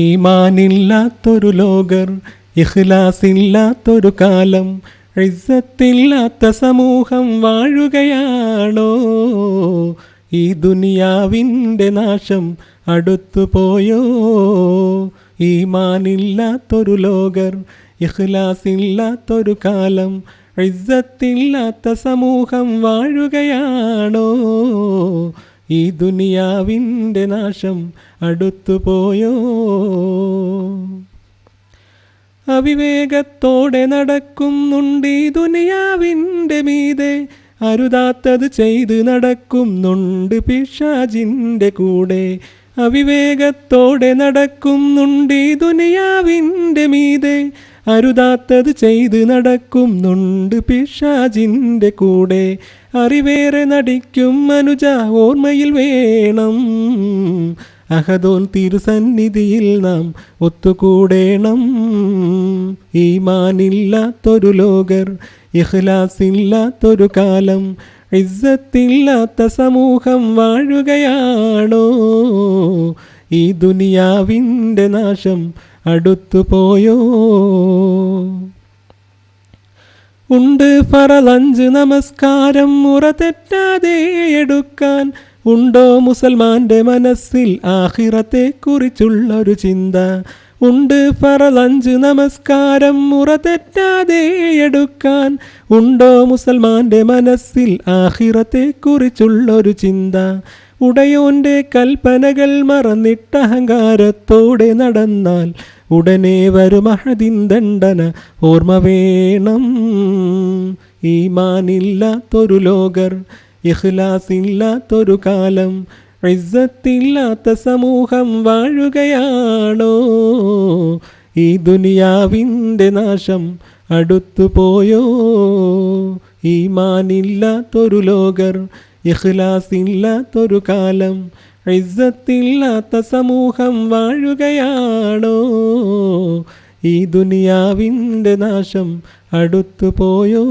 ഈമാനില്ലാത്തൊരു ലോകർ, ഇഖ്ലാസില്ലാത്തൊരു കാലം, ഇസ്സത്തില്ലാത്ത സമൂഹം വാഴുകയാണോ? ഈ ദുനിയാവിൻ്റെ നാശം അടുത്തുപോയോ? ഈമാനില്ലാത്തൊരു ലോകർ, ഇഖ്ലാസില്ലാത്തൊരു കാലം, ഇസ്സത്തില്ലാത്ത സമൂഹം വാഴുകയാണോ? ഈ ദുനിയാവിൻ്റെ നാശം അടുത്തുപോയോ? അവിവേകത്തോടെ നടക്കുന്നുണ്ട് ഈ ദുനിയാവിൻ്റെ മീതെ, അരുതാത്തത് ചെയ്ത് നടക്കുന്നുണ്ട് പിശാചിൻ്റെ കൂടെ. അവിവേകത്തോടെ നടക്കുന്നുണ്ട് ഈ ദുനിയാവിൻ്റെ മീതെ, അരുതാത്തത് ചെയ്ത് നടക്കുന്നുണ്ട് പിശാചിൻ്റെ കൂടെ. അറിവേറെ നടിക്കും മനുജ ഓർമ്മയിൽ വേണം, അഹദോൻ തിരുസന്നിധിയിൽ നാം ഒത്തുകൂടേണം. ഈമാനില്ലാത്തൊരു ലോകർ, ഇഖ്ലാസില്ലാത്തൊരു കാലം, ഇസ്സത്തില്ലാത്ത സമൂഹം വാഴുകയാണോ? ഈ ദുനിയാവിൻ്റെ നാശം അടുത്തുപോയോ? ഉണ്ട് ഫറളഞ്ച് നമസ്കാരം മുറ തെറ്റാതെ എടുക്കാൻ, ഉണ്ടോ മുസൽമാൻ്റെ മനസ്സിൽ ആഖിറത്തെക്കുറിച്ചുള്ളൊരു ചിന്ത? ഉണ്ട് ഫറളഞ്ച് നമസ്കാരം മുറ തെറ്റാതെ എടുക്കാൻ, ഉണ്ടോ മുസൽമാൻ്റെ മനസ്സിൽ ആഖിറത്തെക്കുറിച്ചുള്ളൊരു ചിന്ത? ഉടയോൻ്റെ കൽപ്പനകൾ മറന്നിട്ട് അഹങ്കാരത്തോടെ നടന്നാൽ ഉടനെ വരും അഹദിൻ ദണ്ഡന ഓർമ്മ വേണം. ഈമാനില്ലാത്തൊരു ലോകർ, ഇഖ്ലാസില്ലാത്തൊരു കാലം, ഇസ്സത്തില്ലാത്ത സമൂഹം വാഴുകയാണോ? ഈ ദുനിയാവിൻ്റെ നാശം അടുത്തുപോയോ? ഈമാനില്ലാത്തൊരു ലോകർ, ഇഖ്ലാസില്ലാത്തൊരു കാലം, ഇസ്സത്തില്ലാത്ത സമൂഹം വാഴുകയാണോ? ഈ ദുനിയാവിൻ്റെ നാശം അടുത്തുപോയോ?